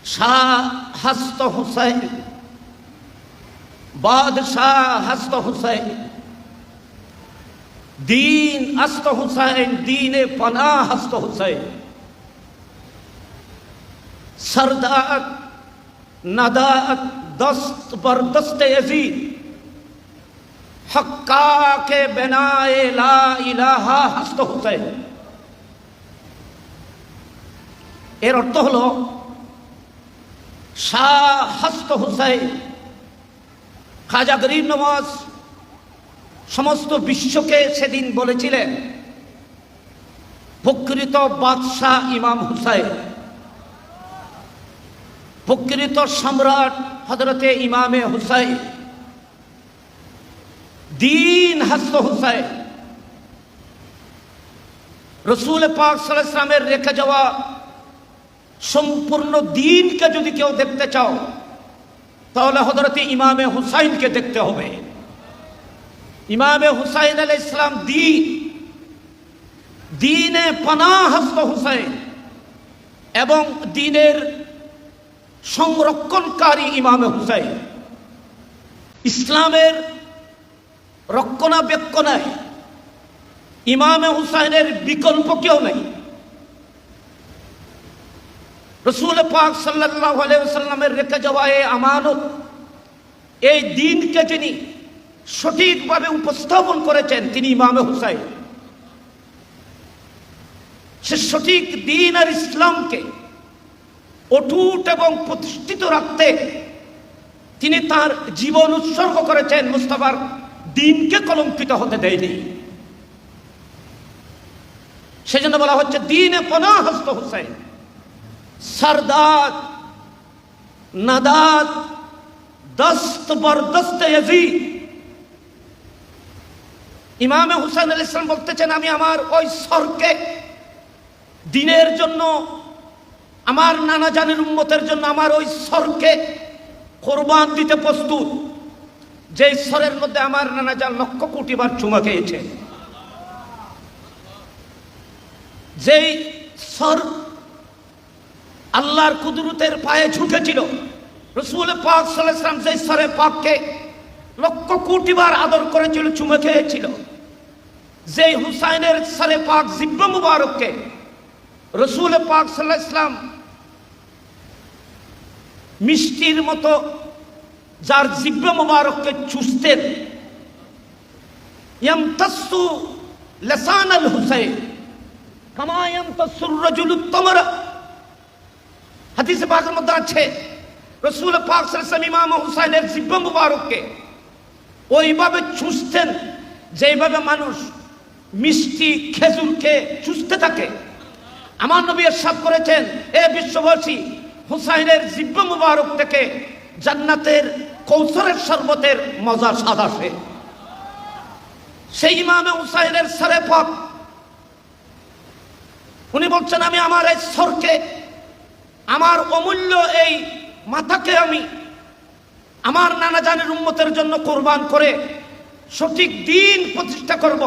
শাহ হাস্ত হুসাইন, বাদশাহ হাস্ত হুসাইন, दीन अस्त हुसैन, दीन पनाह हस्त हुसैन, सरदार नदात दस्त बरदस्त यजीद, हक्का के बेनाए ला इलाहा हस्त हुसैन। एर अर्थ हलो शाह हस्त हुसैन खाजा गरीब नवाज समस्त विश्व के सेदिन बोलेছিলেন প্রকৃত বাদশাহ ইমাম হুসাইন, প্রকৃত সম্রাট হযরতে ইমামে হুসাইন, দীন হস্ত হুসাইন। রাসূল পাক সাল্লাল্লাহু আলাইহি ওয়াসাল্লামের রেখে যাওয়া সম্পূর্ণ দ্বীনকে যদি কেউ দেখতে চাও তাহলে হযরতে ইমামে হুসাইনকে দেখতে হবে। ইমামে হুসাইন আলাইহিস সালাম দীনে পানাহ হস্ত হুসাইন এবং দ্বীনের সংরক্ষণকারী ইমামে হুসাইন। ইসলামের রক্ষণাবেক্ষণায় ইমামে হুসাইনের বিকল্প কেউ নেই। রাসূল পাক সাল্লাল্লাহু আলাইহি ওয়াসাল্লামের রেখে যাওয়া এই আমানত, এই দ্বীনকে যিনি সঠিকভাবে উপস্থাপন করেছেন তিনি ইমামে হুসাইন। সে সঠিক দ্বীন আর ইসলামকে অটুট এবং প্রতিষ্ঠিত রাখতে তিনি তার জীবন উৎসর্গ করেছেন, মুস্তাফার দ্বীনকে কলঙ্কিত হতে দেয়নি। সেজন্য বলা হচ্ছে দ্বীনে পনাহ হস্ত হুসাইন, सरदार नदात दस्त बरदस्त यजीद। ইমামে হুসাইন আলাইহিস সালাম বলতেছেন আমি আমার ওই সরকে দ্বীনের জন্য, আমার নানা জানের উম্মতের জন্য আমার ওই সরকে কুরবান দিতে প্রস্তুত, যেই সরের মধ্যে আমার নানা জান লক্ষ কোটি বার চুমা খেয়েছে, যেই সর আল্লাহর কুদরতের পায়ে ঝুঁকেছিল। রাসূল পাক সাল্লাল্লাহু আলাইহি ওয়াসাল্লাম যেই সরে পাককে লক্ষ কোটি বার আদর করেছিল, চুমে খেয়েছিল, যেই হুসাইনের সরে পাক জিব্বা মুবারককে রাসূল পাক সাল্লাল্লাহু আলাইহি ওয়াসাল্লাম মিষ্টির মতো যার জিব্বা মুবারককে চুষতেন, ইয়ামতাসু লিসান আল হুসাইন কামা ইয়ামতাসু রাজুলুত তামরা। হাদিসে পাকের মধ্যে আছে রাসূল পাক সাল্লাল্লাহু আলাইহি ওয়াসাল্লাম ইমাম হুসাইনের জিহ্বা মুবারককে ওইভাবে চুষতেন যেইভাবে মানুষ মিষ্টি খেজুরকে চুষতে থাকে। আমার নবী ইরশাদ করেছেন, এ বিশ্ববাসী, হুসাইনের জিহ্বা মুবারক থেকে জান্নাতের কৌসরের শরবতের মজা স্বাদ আসে। সেই ইমামে হুসাইনের সরে পাক উনি বলছেন আমি আমার এই সরকে, আমার অমূল্য এই মাথাকে আমি আমার নানা জানের উম্মতের জন্য কোরবান করে সঠিক দ্বীন প্রতিষ্ঠা করব।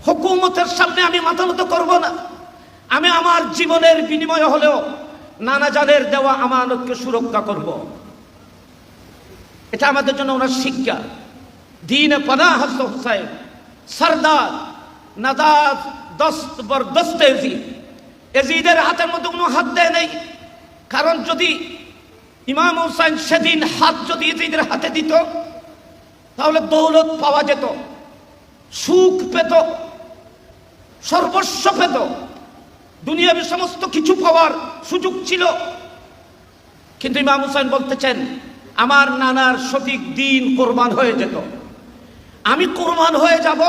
হুকুমতের সামনে আমি মাথা নত করব না। আমি আমার জীবনের বিনিময় হলেও নানা জানের দেওয়া আমানতকে সুরক্ষা করব। এটা আমাদের জন্য ওনার শিক্ষা। দ্বীনে পানাহ হস্ত হুসাইন, সরদার নাদাত দস্ত বরদস্ত यजीद। यजीদের হাতের মধ্যে কোনো হাত দেয় নাই, কারণ যদি ইমাম হুসাইন সেদিন হাত যদি यजीদের হাতে দিত তাহলে দৌলত পাওয়া যেত, সুখ পেত, সর্বস্ব পেত, দুনিয়ার সমস্ত কিছু পাওয়ার সুযোগ ছিল। কিন্তু ইমাম হুসাইন বলতেছেন আমার নানার সঠিক দ্বীন কোরবান হয়ে যেত, আমি কোরবান হয়ে যাব,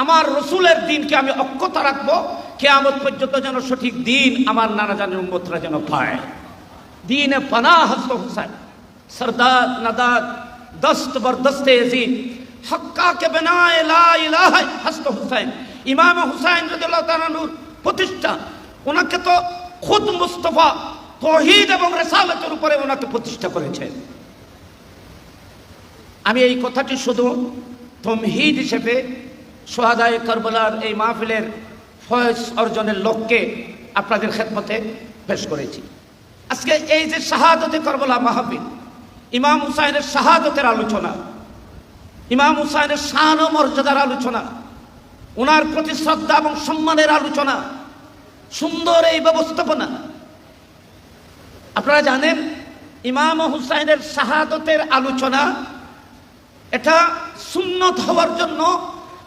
আমার রসুলের দ্বীনকে আমি অক্ষত রাখবো, কিয়ামত পর্যন্ত যেন সঠিক দ্বীন আমার নানা জানের উম্মতরা যেন পায়। দ্বীনে পানাহ হস্ত হুসাইন, সরদার নাদাত দস্ত বরদস্ত यजीद, हक्का के बनाए ला इलाहा हस्त হুসাইন। ইমাম হুসাইন রাদিয়াল্লাহু তাআলা নূর প্রতিষ্ঠা, ওনাকে তো খুদ মুস্তাফা তাওহীদ এবং রিসালাতের উপরে ওনাকে প্রতিষ্ঠা করেছেন। আমি এই কথাটি শুধু তমহিদ হিসেবে সোহাদায়ে কারবালার এই মাহফিলের ফয়েজ অর্জনের লক্ষ্যে আপনাদের খেদমতে পেশ করেছি। আজকে এই যে শাহাদতে কারবালা মাহফিল, ইমাম হুসাইনের শাহাদতের আলোচনা, ইমাম হুসাইনের শান ও মর্যাদার আলোচনা, ওনার প্রতি শ্রদ্ধা এবং সম্মানের আলোচনা, সুন্দর এই ব্যবস্থাপনা। আপনারা জানেন ইমাম হুসাইনের শাহাদতের আলোচনা এটা সুন্নত হওয়ার জন্য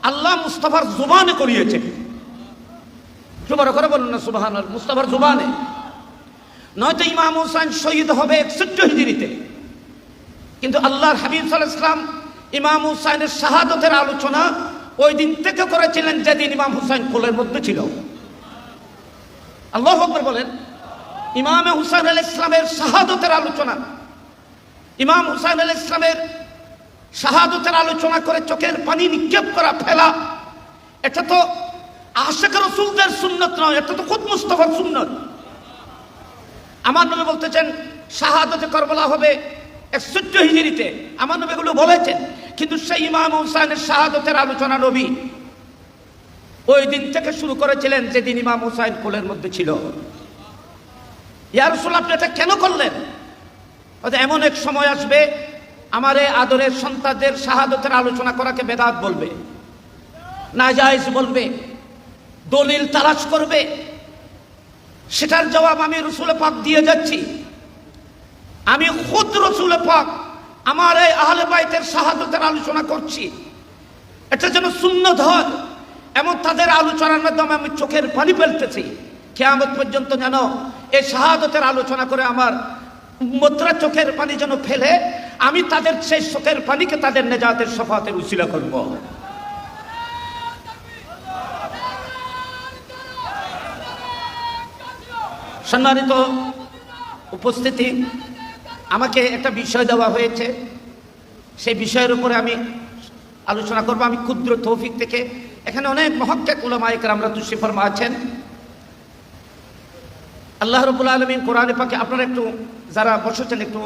আল্লাহ মুস্তাফার জুবানে করিয়েছে। জুবার করে বলুন না সুবহানাল্লাহ, মুস্তাফার জুবানে। নয়তো ইমাম হুসাইন শহীদ হবে 61 হিজরিতে, কিন্তু আল্লাহর হাবিব সাল্লাল্লাহু আলাইহি ওয়াসাল্লাম ইমাম হুসাইনের শাহাদতের আলোচনা ওই দিন থেকে করেছিলেন যেদিন ইমাম হুসাইন কোলের মধ্যে ছিল। আল্লাহু আকবার বলেন। ইমাম হুসাইন আলাইহিস সালামের শাহাদতের আলোচনা, ইমাম হুসাইন আলাইহিস সালামের শাহাদতের আলোচনা করে চোখের পানি নিক্ষেপ করা, ফেলা, এটা তো আশিক রাসূলদের সুন্নাত নয়, এটা তো খুদ মুস্তাফার সুন্নাত। আমার নবী বলতেছেন শাহাদতে কারবালা হবে 61 হিজরিতে, আমার নবী এগুলো বলেছেন, কিন্তু সেই ইমাম হুসাইনের শাহাদতের আলোচনা নবী ওই দিন থেকে শুরু করেছিলেন যেদিন ইমাম হুসাইন কোলের মধ্যে ছিল। ইয়া রাসূলুল্লাহ, আপনি এটা কেন করলেন? এমন এক সময় আসবে আমার এই আদরের সন্তানদের শাহাদতের আলোচনা করাকে বেদাত বলবে, নাজায়েজ বলবে, দলিল তালাশ করবে। সেটার জবাব আমি রাসূল পাক দিয়ে যাচ্ছি। আমি খুদ রাসূল পাক আমার এই আহলে বাইতের শাহাদতের আলোচনা করছি, এটা যেন সুন্নত হয় এমন তাদের আলোচনার মাধ্যমে আমি চোখের পানি ফেলতেছি। কিয়ামত পর্যন্ত যেন এই শাহাদতের আলোচনা করে আমার উম্মতরা চোখের পানি যেন ফেলে, আমি তাদের সেই চোখের পানিকে তাদের নেজাতের শাফাতের উসিলা করব। সম্মানিত উপস্থিতি, আমাকে একটা বিষয় দেওয়া হয়েছে, সেই বিষয়ের উপরে আমি আলোচনা করব। আমি ক্ষুদ্র তৌফিক থেকে, এখানে অনেক মুহাক্কিক উলামায়ে কেরামরা তুশরিফ ফরমা আছেন। আল্লাহ রাব্বুল আলামিন কোরআনে পাকে, আপনারা একটু যারা বসেছেন একটু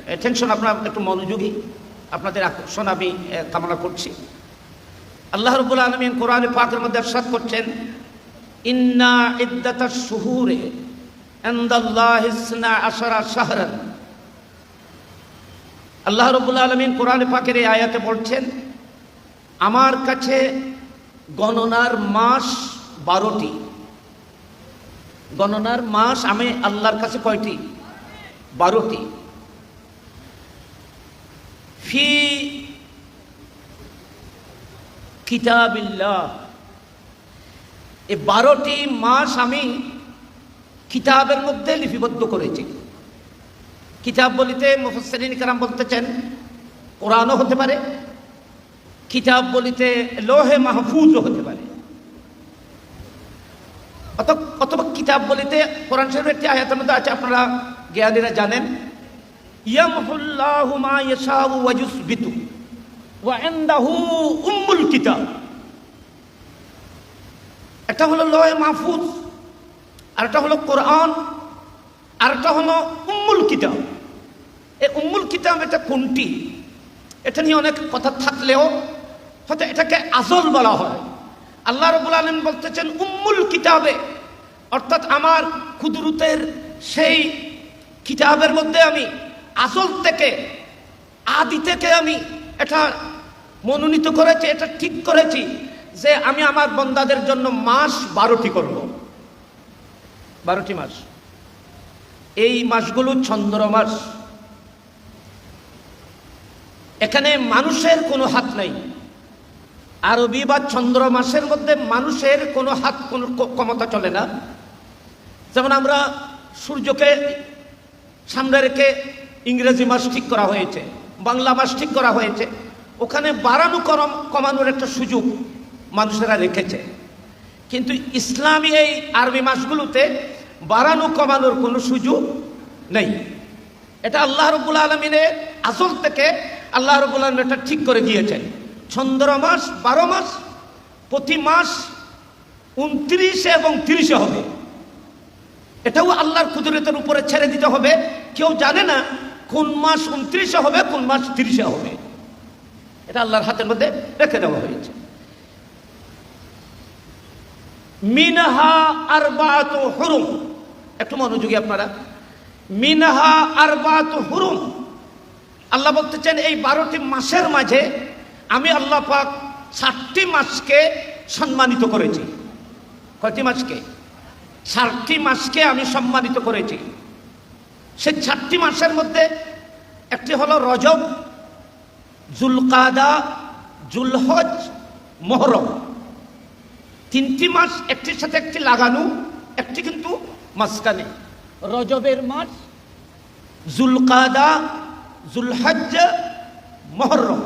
অ্যাটেনশন, আপনারা একটু মনোযোগী, আপনাদের আকর্ষণ আমি কামনা করছি। আল্লাহ রাব্বুল আলামিন কোরআনে পাকের মধ্যে ইরশাদ করছেন, ইন্না ইদ্দাতাশ শুহুরে ইনদাল্লাহি 12 শাহরান। আল্লাহ রাব্বুল আলামিন কোরআনে পাকের এই আয়াতে বলছেন, আমার কাছে গণনার মাস 12টি। গণনার মাস আমি আল্লাহর কাছে কয়টি? 12টি। ফি কিতাবিল্লাহ, এই 12টি মাস আমি কিতাবের মধ্যে লিপিবদ্ধ করেছি। কিতাব বলিতে মুফাসসিরিন কেরাম বলতেছেন কোরআনও হতে পারে, কিতাব বলিতে লৌহে মাহফুজও হতে পারে, অথবা কিতাব বলিতে কোরআন শরীফের একটি আয়াতের মধ্যে আছে, আপনারা জ্ঞানীরা জানেন, ইয়ামহুল্লাহু মা ইয়াশাউ ওয়া ইউসবিতু ওয়া ইনদাহু উম্মুল কিতাব। একটা হলো লৌহে মাহফুজ, আর একটা হলো কোরআন, আর একটা হলো উম্মুল কিতাব। এই উম্মুল কিতাব এটা কোনটি, এটা নিয়ে অনেক কথা থাকলেও হয়তো এটাকে আজল বলা হয়। আল্লাহ রাব্বুল আলামিন বলতেছেন উম্মুল কিতাবে, অর্থাৎ আমার কুদরতের সেই কিতাবের মধ্যে আমি আসল থেকে, আদি থেকে আমি এটা মনোনীত করেছি, এটা ঠিক করেছি যে আমি আমার বান্দাদের জন্য মাস 12টি করব। 12টি মাস। এই মাসগুলো চন্দ্র মাস। এখানে মানুষের কোনো হাত নাই। আরবি বা চন্দ্র মাসের মধ্যে মানুষের কোনো হাত, কোনো ক্ষমতা চলে না। যেমন আমরা সূর্যকে সামনে রেখে ইংরেজি মাস ঠিক করা হয়েছে, বাংলা মাস ঠিক করা হয়েছে, ওখানে বাড়ানো কমানোর একটা সুযোগ মানুষেরা রেখেছে। কিন্তু ইসলামী এই আরবি মাসগুলোতে বাড়ানো কমানোর কোনো সুযোগ নেই। এটা আল্লাহ রাব্বুল আলামিনের আসল থেকে আল্লাহ রাব্বুল আলামিন এটা ঠিক করে দিয়েছেন। চন্দ্র মাস 12 মাস, প্রতি মাস 29 এবং 30 হবে। এটাও আল্লাহর কুদরতের উপরে ছেড়ে দিতে হবে। কেউ জানে না কোন মাস 29 হবে, কোন মাস 30 হবে। এটা আল্লাহর হাতের মধ্যে রেখে দেওয়া হয়েছে। মিনহা আরবাতু হুরুম, একটু মনোযোগী আপনারা। মিনহা আরবাতু হুরুম, আল্লাহ বলতেছেন এই 12টি মাসের মাঝে আমি আল্লাহ পাক 7টি মাসকে সম্মানিত করেছি। কয়টি মাসকে? 7টি মাসকে আমি সম্মানিত করেছি। সেই 7টি মাসের মধ্যে একটি হলো রজব, জুলকাদা, জুলহজ, মুহররম। 3টি মাস একটির সাথে একটি লাগানো, একটি কিন্তু মাঝখানে। রজবের মাস, জুলকাদা, জুলহজ, মুহররম।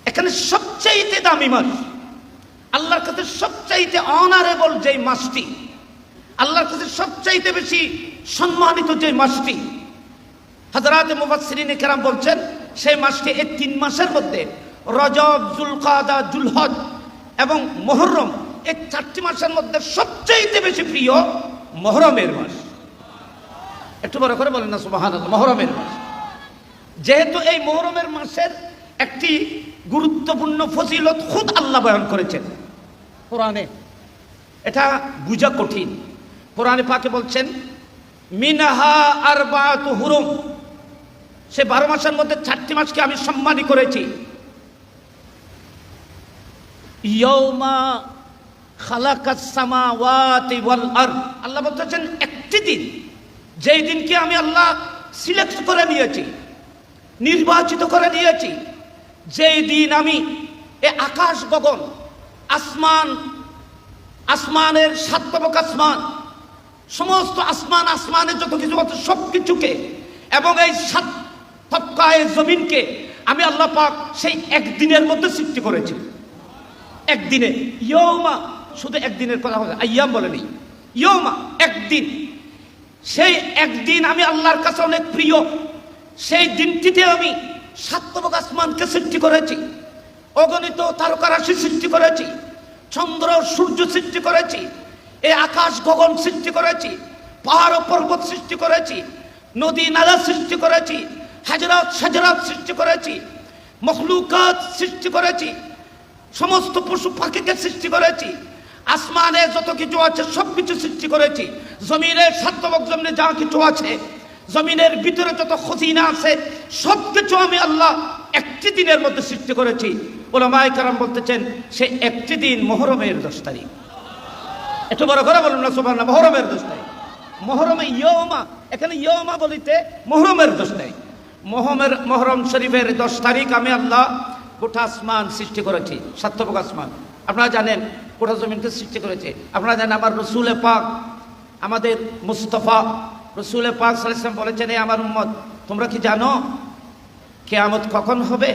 এখানে সবচাইতে দামি মাস, আল্লাহর কাছে সবচাইতে অনারেবল যে মাসটি, আল্লাহর কাছে সবচাইতে বেশি সম্মানিত যে মাসটি, হযরত মুফাসসিরিনে কেরাম বলছেন সেই মাসটি এই 3 মাসের মধ্যে রজব, জুলকাদা, জুলহজ এবং মুহররম, এই 4টি মাসের মধ্যে সবচাইতে বেশি প্রিয় মুহররমের মাস। একটু বড় করে বলেন না সুবহানাল্লাহ। মুহররমের মাস, যেহেতু এই মুহররমের মাসের একটি গুরুত্বপূর্ণ ফজিলত খুদ আল্লাহ বয়ান করেছেন কোরআনে, এটা বুঝা কঠিন। কোরআনে পাকে বলছেন মিনহা আরবাতু হুরুম, সে 12 মাসের মধ্যে 4টি মাসকে আমি সম্মানী করেছি। ইয়াউমা খালাকাস সামাওয়াতি ওয়াল আরদ, আল্লাহ বলতেছেন একটি দিন, যেই দিনকে আমি আল্লাহ সিলেক্ট করে নিয়েছি, নির্বাচিত করে নিয়েছি, যেই দিন আমি এ আকাশ গগন, আসমান, আসমানের 7 তবক আসমান, সমস্ত আসমান, আসমানের যত কিছু আছে সব কিছুকে, এবং এই 7 তবকায়ে জমিনকে আমি আল্লাহ পাক সেই একদিনের মধ্যে সৃষ্টি করেছি। একদিনে, ইয়ৌমা, শুধু একদিনের কথা বলে, আইয়াম বলে নেই, ইয়ৌমা একদিন। সেই একদিন আমি আল্লাহর কাছে অনেক প্রিয়। সেই দিনটিতে আমি 7 তবক আসমানকে সৃষ্টি করেছি, অগণিত তারকারাশি সৃষ্টি করেছি, চন্দ্র সূর্য সৃষ্টি করেছি, এই আকাশ গগন সৃষ্টি করেছি, পাহাড় ও পর্বত সৃষ্টি করেছি, নদী নালা সৃষ্টি করেছি, হাজরাত সাজরাত সৃষ্টি করেছি, মখলুকাত সৃষ্টি করেছি, সমস্ত পশু পাখিকে সৃষ্টি করেছি, আসমানে যত কিছু আছে সব কিছু সৃষ্টি করেছি, জমিনের 7 তবক জমিনে যা কিছু আছে, জমিনের ভিতরে যত খজিনা আছে সব কিছু আমি আল্লাহ একটি দিনের মধ্যে সৃষ্টি করেছি। উলামায়ে কেরাম বলতেছেন সে একটি দিন মুহররমের 10 তারিখ। একটু বড় করে বলুন না সুবহানাল্লাহ। মুহররমের 10 তারিখ, মুহররমে ইয়ৌমা, এখানে ইয়ৌমা বলিতে মুহররমের 10 তারিখ। মুহররম শরীফের 10 তারিখ আমি আল্লাহ গোটা আসমান সৃষ্টি করেছি, 7 তবক আসমান। আপনারা জানেন গোটা জমিনকে সৃষ্টি করেছে। আপনারা জানেন আমার রসুল পাক, আমাদের মুস্তাফা রসুল পাক সাল্লাল্লাহু আলাইহি ওয়াসাল্লাম বলেছেন, এই আমার উম্মত তোমরা কি জানো কিয়ামত কখন হবে?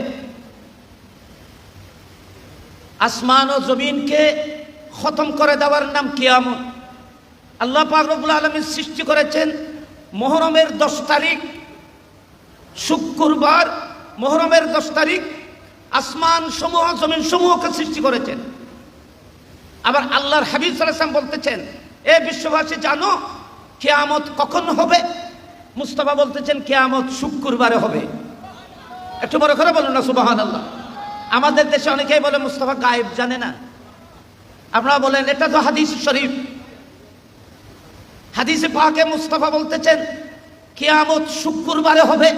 আসমান ও জমিনকে খতম করে দেওয়ার নাম কিয়ামত। আল্লাহ পাক রব্বুল আলামিন সৃষ্টি করেছেন মুহররমের 10 তারিখ, শুক্রবার। মুহররমের 10 তারিখ আসমান সমূহ, জমিন সমূহকে সৃষ্টি করেছেন। আবার আল্লাহর হাবিব সাল্লাল্লাহু আলাইহি ওয়াসাল্লাম বলতেছেন, এ বিশ্ববাসী জানো কিয়ামত কখন হবে? মুস্তাফা বলতেছেন কিয়ামত শুক্রবারে হবে। একটু বড় করে বলুন না সুবহানাল্লাহ। আমাদের দেশে অনেকেই বলে মুস্তাফা গায়েব জানে না। আপনারা বলেন এটা তো হাদিস শরীফ, হাদিসে পাকে মুস্তাফা বলতেছেন কিয়ামত শুক্রবারে হবে।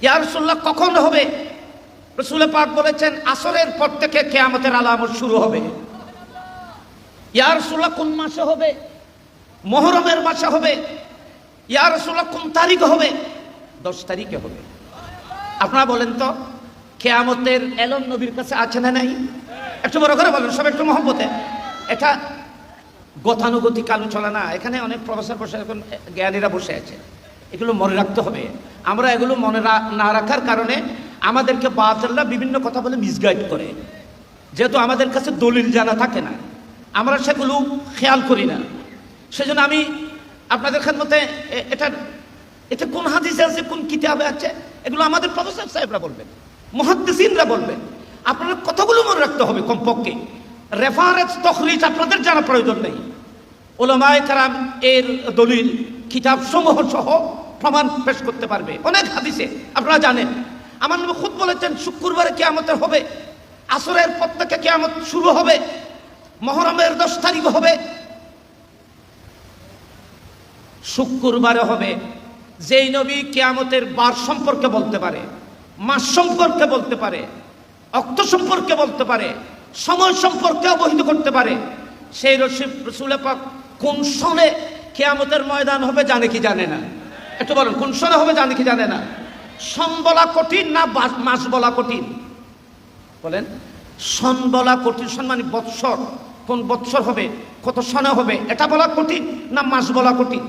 ইয়া রাসূলুল্লাহ কখন হবে? রাসূল পাক বলেছেন আসরের পর থেকে কিয়ামতের আলামত শুরু হবে। ইয়া রাসূলুল্লাহ কোন মাসে হবে? মুহররমের মাসে হবে। ইয়া রাসূলুল্লাহ কোন তারিখে হবে? 10 তারিখে হবে। আপনারা বলেন তো কিয়ামতের এলম নবীর কাছে আছে না নাই? একটু বড় করে বলেন সব, একটু মহব্বতে। এটা গতানুগতিক আলোচনা না, এখানে অনেক প্রফেসর বসে, এখন জ্ঞানীরা বসে আছে। এগুলো মনে রাখতে হবে। আমরা এগুলো মনে না রাখার কারণে আমাদেরকে বাতিলরা বিভিন্ন কথা বলে মিসগাইড করে, যেহেতু আমাদের কাছে দলিল জানা থাকে না, আমরা সেগুলো খেয়াল করি না। সেজন্য আমি আপনাদের খেদমতে এটা কোন হাদিসে আছে, কোন কিতাবে আছে, এগুলো আমাদের প্রফেসর সাহেবরা বলবেন, মুহাদ্দিসিনরা বলবেন। আপনাদের কথাগুলো মনে রাখতে হবে কমপক্ষে। রেফারেন্স তখরিজ আপনাদের জানা প্রয়োজন নেই। উলামায়ে কেরাম এর দলিল কিতাব সমূহ সহ প্রমাণ পেশ করতে পারবে অনেক হাদিসে। আপনারা জানেন আমার নবী খুদ বলেছেন শুক্রবারে কিয়ামত হবে, আসরের পর থেকে কিয়ামত শুরু হবে, মুহররমের 10 তারিখ হবে। শুক্রবারে হবে। যেই নবী কিয়ামতের বার সম্পর্কে বলতে পারে, মাস সম্পর্কে বলতে পারে, অক্ত সম্পর্কে বলতে পারে, সময় সম্পর্কে অবহিত করতে পারে, সেই রসুল পাক কোন সনে কিয়ামতের ময়দান হবে জানে কি জানে না? একটু বলুন, কোন সনে হবে জানে কি জানে না? সন বলা কঠিন না মাস বলা কঠিন? বলেন। সন বলা কঠিন, সন মানে বৎসর, কোন বৎসর হবে, কত সনে হবে, এটা বলা কঠিন না মাস বলা কঠিন?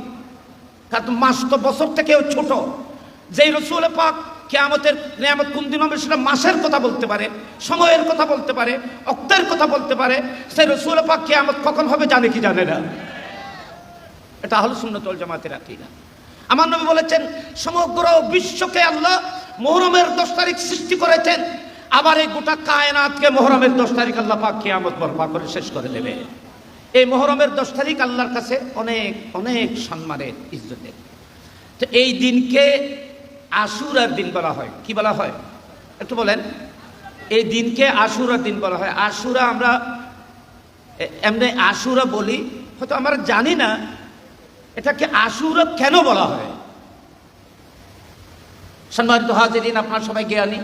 কারণ মাস তো বছর থেকেও ছোট। যেই রসুল পাক কিয়ামতের নিয়ামত কোন দিন হবে সেটা মাসের কথা বলতে পারে, সময়ের কথা বলতে পারে, অক্তের কথা বলতে পারে, সেই রসুল পাক কিয়ামত কখন হবে জানে কি জানে না? এটা আহলে সুন্নাত ওয়াল জামাতের আকীদা। আমার নবী বলেছেন, সমগ্র বিশ্বকে আল্লাহ মুহররমের 10 তারিখ সৃষ্টি করেছেন, আবার এই গোটা কায়নাতকে মুহররমের 10 তারিখ আল্লাহ পাক কিয়ামত বরপা করে শেষ করে দেবে। এই মুহররমের 10 তারিখ আল্লাহর কাছে অনেক অনেক সম্মানের, ইজ্জতের। তো এই দিনকে আশুরার দিন বলা হয়। কি বলা হয় একটু বলেন? এই দিনকে আশুরার দিন বলা হয়। আশুরা আমরা এমনি আশুরা বলি, হয়তো আমরা জানি না এটাকে আশুরা কেন বলা হয়। সম্মানিত হাজিরিন, আপনারা সবাই জ্ঞানী,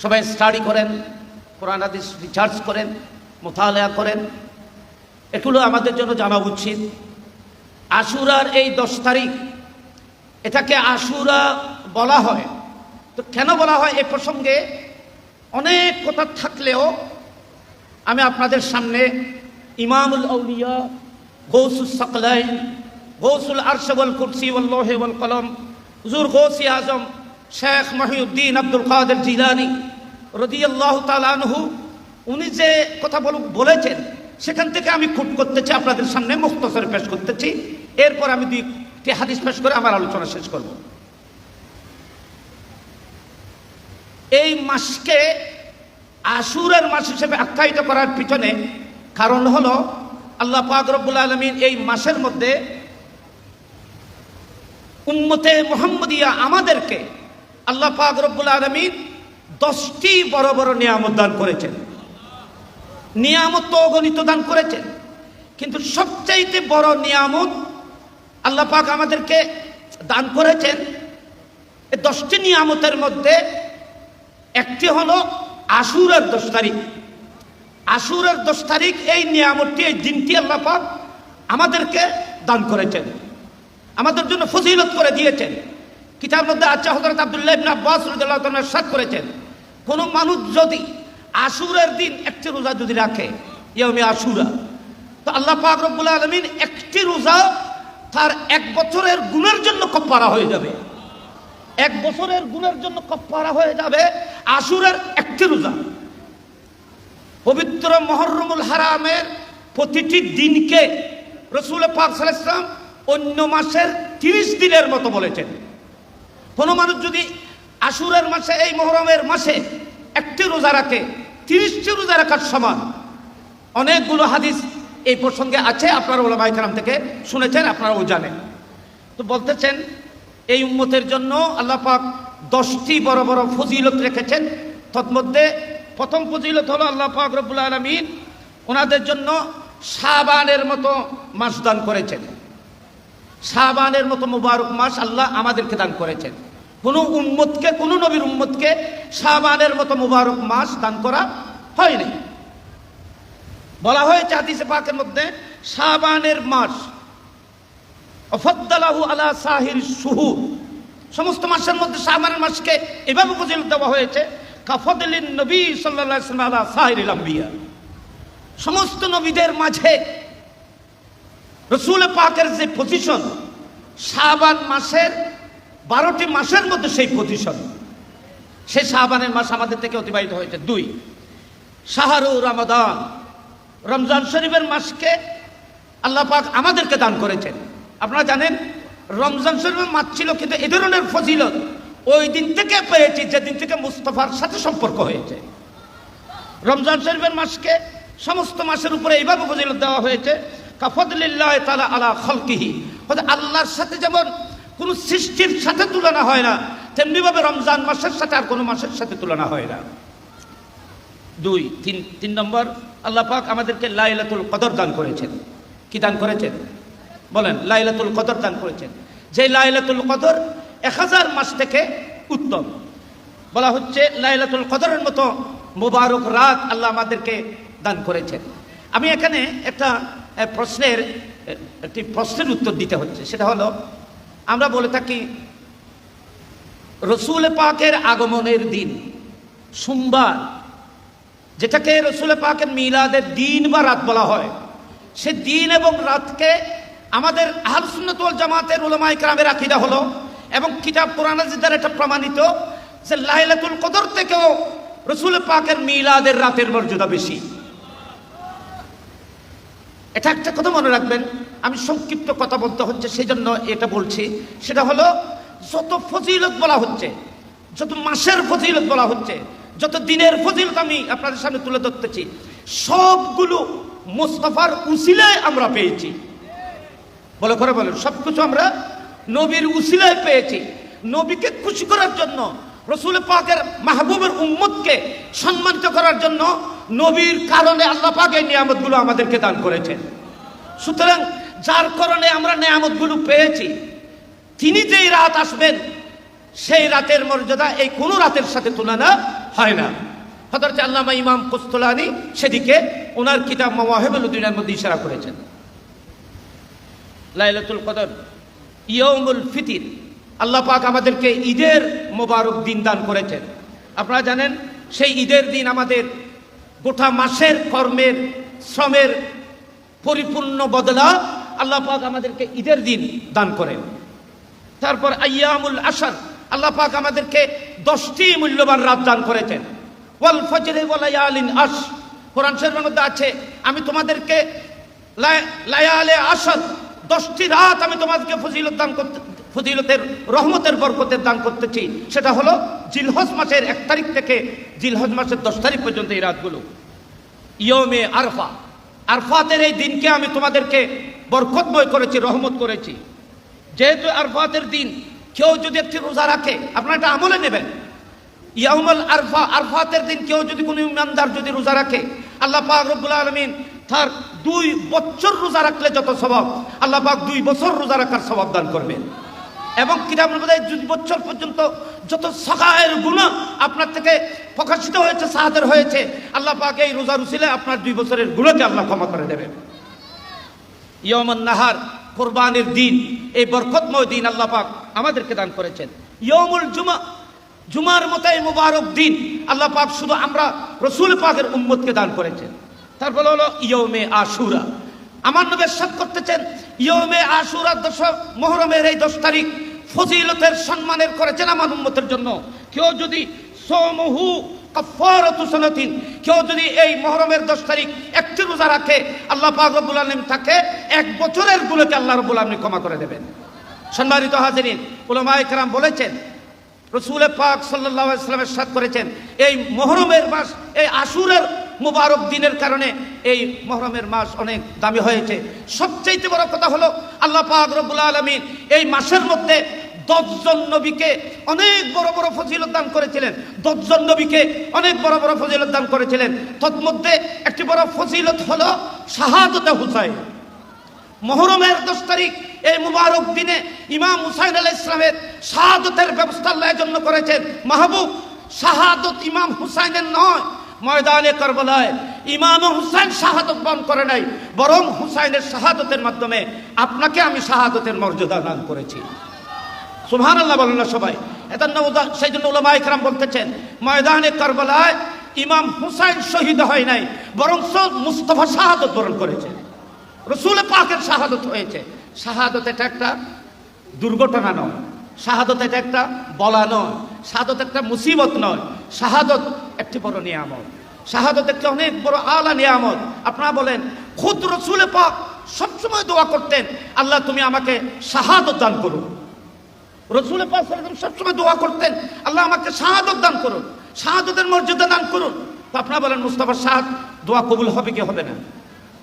সবাই স্টাডি করেন, কোরআন হাদিস রিসার্চ করেন, মুতালা করেন, এগুলো আমাদের জন্য জানা উচিত। আশুরার এই 10 তারিখ, এটাকে আশুরা বলা হয়। তো কেন বলা হয় এ প্রসঙ্গে অনেক কথা থাকলেও আমি আপনাদের সামনে ইমামুল আউলিয়া, গৌসুস সাকলাইন, গৌসুল আরশ ওয়াল কুরসি ওয়াল লৌহ ওয়াল কলম, হুজুর গৌসে আজম শেখ মহিউদ্দিন আব্দুল কাদের জিলানী রাদিয়াল্লাহু তাআলা আনহু, উনি যে কথা বলেছেন সেখান থেকে আমি খুঁট করতেছি, আপনাদের সামনে মুখতসর পেশ করতেছি। এরপর আমি 2টি হাদিস পেশ করে আমার আলোচনা শেষ করব। এই মাসকে আশুরার মাস হিসেবে আখ্যায়িত করার পিছনে কারণ হলো, আল্লাহ পাক রব্বুল আলামিন এই মাসের মধ্যে উম্মতে মুহাম্মদিয়া আমাদেরকে আল্লাহ পাক রব্বুল আলামিন 10টি বড় বড় নিয়ামত দান করেছেন। নিয়ামত তো অগণিত দান করেছেন, কিন্তু সবচাইতে বড় নিয়ামত আল্লাহ পাক আমাদেরকে দান করেছেন। এই 10টি নিয়ামতের মধ্যে একটি হলো আশুরার 10 তারিখ। আশুরার 10 তারিখ এই নিয়ামতটি, এই দিনটি আল্লাহ পাক আমাদেরকে দান করেছেন, আমাদের জন্য ফজিলত করে দিয়েছেন। কিতাবের মধ্যে আছে, হযরত আব্দুল্লাহ ইবনে আব্বাস রাদিয়াল্লাহু তাআলা ইরশাদ করেছেন, কোন মানুষ যদি আশুরার দিন একটি রোজা যদি রাখে, ইয়াউমে আশুরা, তো আল্লাহ পাক রব্বুল আলামিন একটি রোজা তার 1 বছরের গুনাহের জন্য কাফারা হয়ে যাবে। 1 বছরের গুনাহের জন্য কাফারা হয়ে যাবে আশুরার একটি রোজা। পবিত্র মুহররমুল হারামের প্রতিটি দিনকে রাসূল পাক সাল্লাল্লাহু আলাইহি ওয়াসাল্লাম অন্য মাসের 30 দিনের মতো বলেছেন। কোন মানুষ যদি আশুরার মাসে, এই মুহররমের মাসে একটি রোজা রাখে, 30টি রোজা রাখার সমান। অনেকগুলো হাদিস এই প্রসঙ্গে আছে, আপনারা উলামায়ে কেরাম থেকে শুনেছেন, আপনারাও জানেন। তো বলতেছেন এই উম্মতের জন্য আল্লাহ পাক 10টি বড় বড় ফজিলত রেখেছেন। তন্মধ্যে প্রথম ফজিলত হলো আল্লাহ পাক রব্বুল আলামিন ওনাদের জন্য শাবানের মতো মাস দান করেছেন। শাবানের মতো মুবারক মাস আল্লাহ আমাদেরকে দান করেছেন। কোনো উম্মতকে, কোনো নবীর উম্মতকে শাবানের মতো মুবারক মাস দান করা হয়নি। বলা হয়েছে হাদিসে পাকের মধ্যে, শাবানের মাস আফদ্দালাহু আলা সাহির শুহুর, সমস্ত মাসের মধ্যে শাবানের মাসকে এভাবে ফজিলত দেওয়া হয়েছে, কাফদলিন নবী সাল্লাল্লাহু আলাইহি ওয়াসাল্লাম আলা সাহিরিল আম্বিয়া। সমস্ত নবীদের মাঝে রাসূল পাকের যে পজিশন, শাবান মাসের 12টি মাসের মধ্যে সেই পজিশন, সেই শাবানের মাস আমাদের থেকে অতিবাহিত হয়েছে। 2, শাহরু রমাদান, রমজান শরীফের মাসকে আল্লাহ পাক আমাদেরকে দান করেছেন। আপনারা জানেন রমজান শরীফের মাস ছিল, কিন্তু এ ধরনের ফজিলত ওই দিন থেকে পেয়েছি যেদিন থেকে মুস্তাফার সাথে সম্পর্ক হয়েছে। রমজান শরীফের মাসকে সমস্ত মাসের উপরে এইভাবে ফজিলত দেওয়া হয়েছে, কাফদলিল্লাহি তাআলা আলা খালকিহি, আল্লাহর সাথে যেমন কোন সৃষ্টির সাথে তুলনা হয় না, তেমনি ভাবে রমজান মাসের সাথে আর কোনো মাসের সাথে তুলনা হয় না। 2, 3 নম্বর, আল্লাহ পাক আমাদেরকে লাইলাতুল কদর দান করেছেন। কি দান করেছেন? বলেন লাইলাতুল কদর দান করেছেন, যে লাইলাতুল কদর 1000 মাস থেকে উত্তম। বলা হচ্ছে লাইলাতুল কদরের মতো মুবারক রাত আল্লাহ আমাদেরকে দান করেছেন। আমি এখানে একটি প্রশ্নের উত্তর দিতে হচ্ছে, সেটা হলো আমরা বলে থাকি রসুল পাকের আগমনের দিন সোমবার, যেটাকে রসুল পাকের মিলাদের দিন বা রাত বলা হয়, সে দিন এবং রাতকে আমাদের আহলে সুন্নাত ওয়াল জামাতের উলামায়ে কেরামের আকীদা হলো এবং কিতাব কোরআন হাদিস দ্বারা এটা প্রমাণিত যে লাইলাতুল কদর থেকেও রসুল পাকের মিলাদের রাতের মর্যাদা বেশি। এটা একটা কথা মনে রাখবেন, আমি সংক্ষিপ্ত কথা বলতে হচ্ছে সেই জন্য এটা বলছি। সেটা হলো যত ফজিলত বলা হচ্ছে, যত মাসের ফজিলত বলা হচ্ছে, যত দিনের ফজিলত আমি আপনাদের সামনে তুলে ধরতেছি, সবগুলো মুস্তাফার উসিলায় আমরা পেয়েছি। বলে করে বলেন, সবকিছু আমরা নবীর উসিলায় পেয়েছি। নবীকে খুশি করার জন্য, রসুল পাকের মাহবুবের উম্মতকে সম্মানিত করার জন্য নবীর কারণে আল্লাহ পাক এই নিয়ামতগুলো আমাদেরকে দান করেছেন। সুতরাং যার কারণে আমরা নিয়ামতগুলো পেয়েছি, তিনি যেই রাত আসবেন সেই রাতের মর্যাদা এই কোনো রাতের সাথে তুলনা হয় না। হযরত আল্লামা ইমাম কুস্তুলানী সেদিকে ওনার কিতাব মাওয়াহিবুল উদ্দিনের মধ্যে ইশারা করেছেন। লাইলাতুল কদর ইয়াউমুল ফিতর, আল্লাহ পাক আমাদেরকে ঈদের মোবারক দিন দান করেছেন। আপনারা জানেন সেই ঈদের দিন আমাদের গোটা মাসের কর্মের শ্রমের পরিপূর্ণ বদলা আল্লাহ পাক আমাদেরকে ঈদের দিন দান করেন। তারপর আইয়ামুল আশর, আল্লাহ পাক আমাদেরকে 10টি মূল্যবান রাত দান করেছেন। ওয়াল ফজরে ওয়া লায়ালিন আশ, কোরআন শরীফের মধ্যে আছে আমি তোমাদেরকে লায়ালে আশর 10টি রাত আমি তোমাদেরকে ফজিলতের রহমতের বরকতের দান করতেছি। সেটা হলো জিলহজ মাসের 1 তারিখ থেকে জিলহজ মাসের 10 তারিখ পর্যন্ত এই রাতগুলো। ইয়মে আরফা, আরফাতের এই দিনকে আমি তোমাদেরকে বরকতময় করেছি, রহমত করেছি। যেহেতু আরফাতের দিন কেউ যদি একটি রোজা রাখে, আপনারা এটা আমলে নেবেন। ইয়াউমুল আরফা, আরফাতের দিন কেউ যদি কোনো ইমানদার যদি রোজা রাখে, আল্লাহ পাক রব্বুল আলামিন তার 2 বছর রোজা রাখলে যত সওয়াব, আল্লাহ পাক 2 বছর রোজা রাখার সওয়াব দান করবেন। এবং কিতাবের মধ্যে 2 বছর পর্যন্ত যত সাগায়ের গুনাহ আপনার থেকে প্রকাশিত হয়েছে, সাহাদের হয়েছে, আল্লাহ পাক এই রোজার উসিলায় আপনার 2 বছরের গুনাহকে আল্লাহ ক্ষমা করে দেবেন। ইয়াউমুন নাহার, কুরবানির দিন, এই বরকতময় দিন আল্লাহ পাক আমাদেরকে দান করেছেন। ইয়াউমুল জুমা, জুমার মতো এই মুবারক দিন আল্লাহ পাক শুধু আমরা রসুল পাকের উম্মতকে দান করেছেন। তারপর হলো ইয়মে আশুরা, আমার নবী ইরশাদ করতেছেন ইয়মে আশুরা 10 মুহররমের এই 10 তারিখ ফজিলতের সম্মানের করেছেন আমার উম্মতের জন্য। কেউ যদি সোমহু কাফারাতু সানাতিন, কেউ যদি এই মুহররমের 10 তারিখ একটি রোজা রাখে, আল্লাহ পাক রব্বুল আলামিন তাকে 1 বছরের গুনাহকে আল্লাহ রব্বুল আলামিন ক্ষমা করে দেবেন। সম্মানিত হাজিরিন, উলামায়ে কেরাম বলেছেন, রসুল পাক সাল্লাল্লাহু আলাইহি ওয়াসাল্লাম ইরশাদ করেছেন এই মুহররমের মাস, এই আশুরার মুবারক দিনের কারণে এই মুহররমের মাস অনেক দামি হয়েছে। সবচেয়ে বড় কথা হলো আল্লাহ পাক রব্বুল আলামিন এই মাসের মধ্যে 10 জন নবীকে অনেক বড় বড় ফজিলত দান করেছিলেন। 10 জন নবীকে অনেক বড় বড় ফজিলত দান করেছিলেন। তন্মধ্যে একটি বড় ফজিলত হলো শাহাদাতে হুসাইন। মুহররমের 10 তারিখ এই মুবারক দিনে ইমাম হুসাইন আলাইহিস সালামের শাহাদাতের ব্যবস্থা আল্লাহ জন্য করেছেন। মাহবুব, শাহাদাত ইমাম হুসাইনের নয়, ময়দানে কারবালায় ইমাম হুসাইন শাহাদাত বরণ করে নাই, বরং হুসাইনের শাহাদাতের মাধ্যমে আপনাকে আমি শাহাদাতের মর্যাদা দান করেছি। সুবহানাল্লাহ বলেন না সবাই? এটা সেই জন্য উলামায়ে কেরাম বলতেছেন ময়দানে কারবালায় ইমাম হুসাইন শহীদ হয় নাই, বরং মুস্তাফা শাহাদাত বরণ করেছে, রসুল পাকের শাহাদত হয়েছে। শাহাদত এটা একটা দুর্ঘটনা নয়, শাহাদত এটা একটা বলা নয়, শাহাদত একটা মুসিবত নয়, শাহাদত একটি বড় নিয়ামত, শাহাদত একটা অনেক বড় আলা নিয়ামত। আপনারা বলেন খুদ রসুল পাক সবসময় দোয়া করতেন, আল্লাহ তুমি আমাকে শাহাদত দান করুন। রসুল পাক সবসময় দোয়া করতেন, আল্লাহ আমাকে শাহাদত দান করুন, শাহাদতের মর্যাদা দান করুন। তো আপনারা বলেন মুস্তাফার শাহাদ দোয়া কবুল হবে কি হবে না?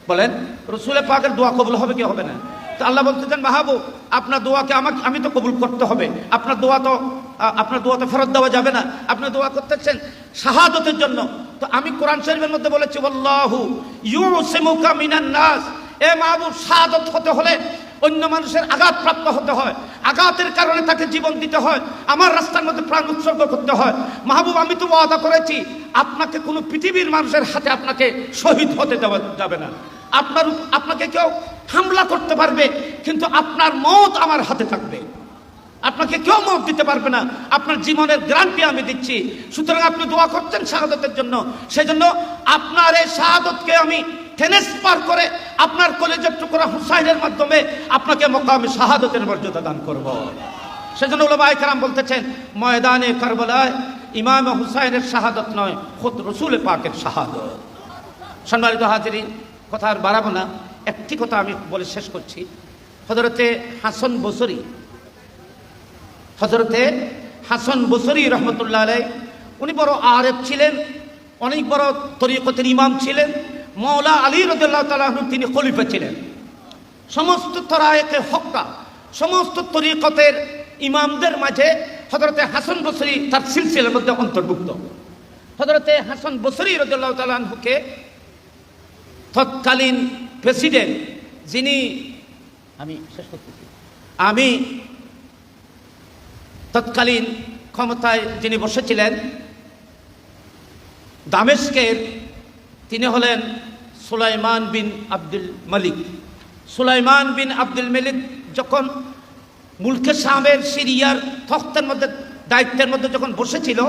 বলেন রসুল পাকের দোয়া কবুল হবে কি হবে না? তো আল্লাহ বলতেছেন মাহবুব আপনার দোয়াকে আমি তো কবুল করতে হবে, আপনার দোয়া তো ফেরত দেওয়া যাবে না। আপনি দোয়া করতেছেন শাহাদতের জন্য। তো আমি কোরআন শরীফের মধ্যে বলেছি আল্লাহু ইউসিমুকা মিনান নাস, এ মাহবুব শাহাদত হতে হলে অন্য মানুষের আঘাত প্রাপ্ত হতে হয়, আঘাতের কারণে তাকে জীবন দিতে হয়, আমার রাস্তার মধ্যে প্রাণ উৎসর্গ করতে হয়। মাহবুব, আমি তো ওয়াদা করেছি আপনাকে কোনো পৃথিবীর মানুষের হাতে আপনাকে শহীদ হতে দেওয়া যাবে না। আপনাকে কেউ হামলা করতে পারবে, কিন্তু আপনার মওত আমার হাতে থাকবে। আপনাকে কেউ মওত দিতে পারবে না, আপনার জীবনের গ্যারান্টি আমি দিচ্ছি। সুতরাং আপনি দোয়া করছেন শাহাদাতের জন্য, সেজন্য আপনার এই শাহাদাতকে আমি ট্রান্সফার করে আপনার কলেজের টুকরা হুসাইনের মাধ্যমে আপনাকে মাকামে শাহাদাতের মর্যাদা দান করব। সেজন্য উলামায়ে কেরাম বলতেছেন, ময়দানে কারবালায় ইমাম হুসাইনের শাহাদাত নয়, খুদ রাসূল পাকের শাহাদাত। সম্মানিত হাজিরিন, কথা আর বাড়াবো না, একটি কথা আমি বলে শেষ করছি। হযরতে হাসান বসরি রহমতুল্লাহ আলাইহি, উনি বড় আরেফ ছিলেন, অনেক বড় তরিকতের ইমাম ছিলেন। মাওলা আলী রাদিয়াল্লাহু তাআলা আনহু তিনি খলিফা ছিলেন। সমস্ত তরায়েকে হক্কা, সমস্ত তরিকতের ইমামদের মাঝে হযরতে হাসান বসরি তার সিলসিলার মধ্যে অন্তর্ভুক্ত। হযরতে হাসান বসরি রাদিয়াল্লাহু তাআলা আনহুকে তৎকালীন প্রেসিডেন্ট, যিনি তৎকালীন ক্ষমতায় যিনি বসেছিলেন দামেস্কের, তিনি হলেন সুলাইমান বিন আব্দুল মালিক। সুলাইমান বিন আব্দুল মালিক যখন মুলকে শামের সিরিয়ার তখতের মধ্যে দায়িত্বের মধ্যে যখন বসেছিল,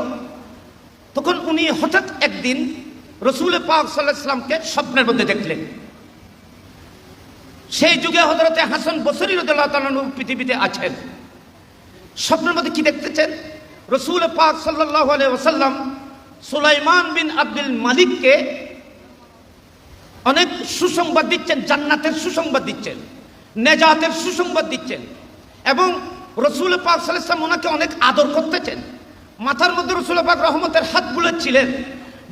তখন উনি হঠাৎ একদিন রাসূল পাক সাল্লাল্লাহু আলাইহি ওয়াসাল্লামকে স্বপ্নের মধ্যে দেখলেন। সেই যুগে হযরতে হাসান বসরি রাদিয়াল্লাহু তাআলা আনহু পৃথিবীতে আছেন। স্বপ্নের মধ্যে কি দেখতেছেন? রাসূল পাক সাল্লাল্লাহু আলাইহি ওয়াসাল্লাম সুলাইমান বিন আব্দুল মালিককে অনেক সুসংবাদ দিচ্ছেন, জান্নাতের সুসংবাদ দিচ্ছেন, নেজাতের সুসংবাদ দিচ্ছেন, এবং রাসূল পাক সাল্লাল্লাহু আলাইহি ওয়াসাল্লাম ওনাকে অনেক আদর করতেছেন। মাথার মধ্যে রাসূল পাক রহমতের হাত বুলাচ্ছিলেন,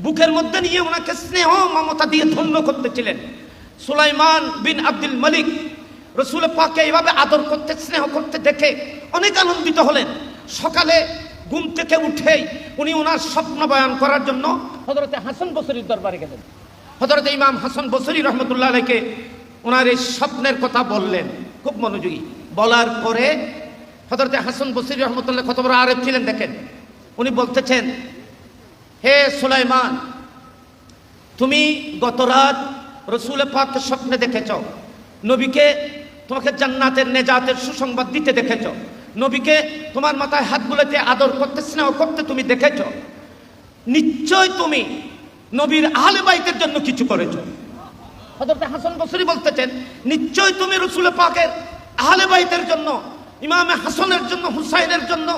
বুকের মধ্যে নিয়ে ওনাকে স্নেহ মমতা দিয়ে ধন্য করতেছিলেন। সুলাইমান বিন আব্দুল মালিক রাসূল পাককে এইভাবে আদর করতে, স্নেহ করতে দেখে অনেক আনন্দিত হলেন। সকালে ঘুম থেকে উঠেই উনি ওনার স্বপ্ন বয়ান করার জন্য হযরতে হাসান বসরির দরবারে গেলেন। হযরতে ইমাম হাসান বসরি রহমতুল্লাহ আলাইহিকে ওনার এই স্বপ্নের কথা বললেন, খুব মনোযোগী। বলার পরে হযরতে হাসান বসরি রহমতুল্লাহ কত বড় আরেফ ছিলেন দেখেন, উনি বলতেছেন, হে সুলাইমান, তুমি গত রাত রাসূল পাককে স্বপ্নে দেখেছ, নবীকে তোমাকে জান্নাতের নেজাতের সুসংবাদ দিতে দেখেছ, নবীকে তোমার মাথায় হাত বুলাতে আদর করতে, স্নেহ করতে তুমি দেখেছ। নিশ্চয় তুমি নবীর আহলে বাইতের জন্য কিছু করেছ। হযরত হাসান বসরি বলতেছেন, নিশ্চয় তুমি রাসূল পাকের আহলে বাইতের জন্য, ইমামে হাসানের জন্য, হুসাইনের জন্য,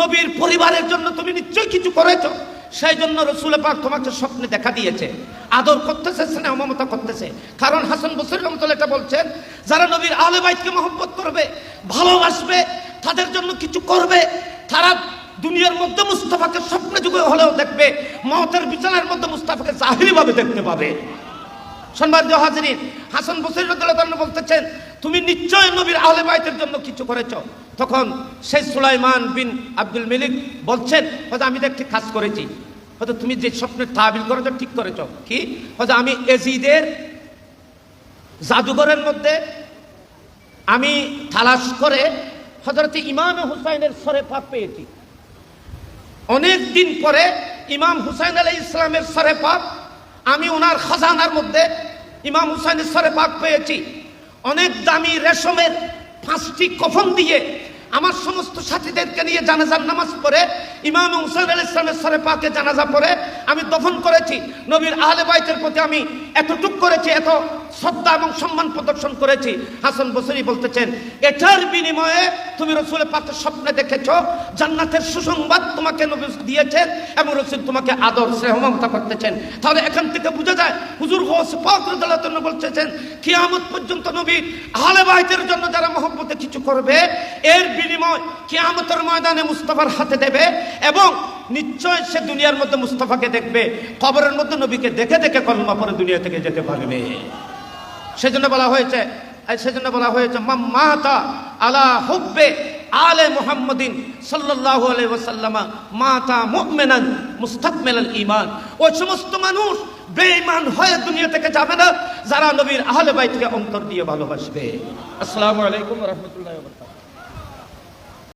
নবীর পরিবারের জন্য তুমি নিশ্চয় কিছু করেছ। সেই জন্য রাসূল পাক তোমাকে স্বপ্নে দেখা দিয়েছে, আদর করতেছে, স্নেহ মমতা করতেছে। কারণ হাসান বসরি রহমতুল্লাহ এটা বলছেন, যারা নবীর আহলে বাইতকে মহব্বত করবে, ভালোবাসবে, তাদের জন্য কিছু করবে, তারা দুনিয়ার মধ্যে মুস্তাফাকে স্বপ্নে যুগে হলেও দেখবে, মওতের বিছানার মধ্যে মুস্তাফাকে জাহিরি ভাবে দেখতে পাবে। সম্মানিত হাজিরিন, হাসান বসরি রাদিয়াল্লাহু তাআলা বলতেছেন, তুমি নিশ্চয় নবীর আহলে বাইতের জন্য কিছু করেছ। তখন সেই সুলাইমান বিন আব্দুল মালিক বলছেন, হয়তো আমি তো একটি কাজ করেছি, হয়তো তুমি যে স্বপ্নের তাবিল করেছো ঠিক করেছ। কি? হয়তো আমি এজিদের জাদুঘরের মধ্যে আমি তালাশ করে হযরতে ইমাম হুসাইনের সরে পাক পেয়েছি। অনেক দিন পরে ইমাম হুসাইন আলাইহিস সালামের সরে পাক আমি ওনার খাজানার মধ্যে ইমাম হুসাইনের সরে পাক পেয়েছি। অনেক দামি রেশমের 5টি কফন দিয়ে আমার সমস্ত সাথীদেরকে নিয়ে জানাজার নামাজ পড়ে ইমাম হুসাইন আলাইহিস সালামের সরে পাকে জানাজা পড়ে আমি দফন করেছি। নবীর আহলে বাইতের প্রতি আমি এতটুক করেছি, এত শ্রদ্ধা এবং সম্মান প্রদর্শন করেছি। হাসান বসরি বলতেছেন, এটার বিনিময়ে তুমি রাসূল পাকের স্বপ্নে দেখেছো, জান্নাতের সুসংবাদ তোমাকে নবী দিয়েছেন এবং রাসূল তোমাকে আদর স্নেহ মমতা করতেছেন। তাহলে এখান থেকে বোঝা যায় হুজুর গৌস পাক রাদিয়াল্লাহু তাআলা বলতেছেন, কিয়ামত পর্যন্ত নবীর আহলে বাইতের জন্য যারা মহব্বতে কিছু করবে, এর বিনিময় কিয়ামতের ময়দানে মুস্তাফার হাতে দেবে, এবং নিশ্চয় সে দুনিয়ার মধ্যে মুস্তাফাকে দেখবে, কবরের মধ্যে নবীকে দেখে দেখে কলমা পড়ে দুনিয়া থেকে যেতে পারবে। সেজন্য বলা হয়েছে মাতা আলা হুব্বে আলে মুহাম্মাদিন সাল্লাল্লাহু আলাইহি ওয়াসাল্লাম মাতা মুমিনান মুস্তাকমিলাল ঈমান। ওই সমস্ত মানুষ বেঈমান হয়ে দুনিয়া থেকে যাবে না যারা নবীর আহলে বাইতকে অন্তর দিয়ে ভালোবাসবে। আসসালামু আলাইকুম ওয়া রাহমাতুল্লাহি ওয়া বারাকাতুহু।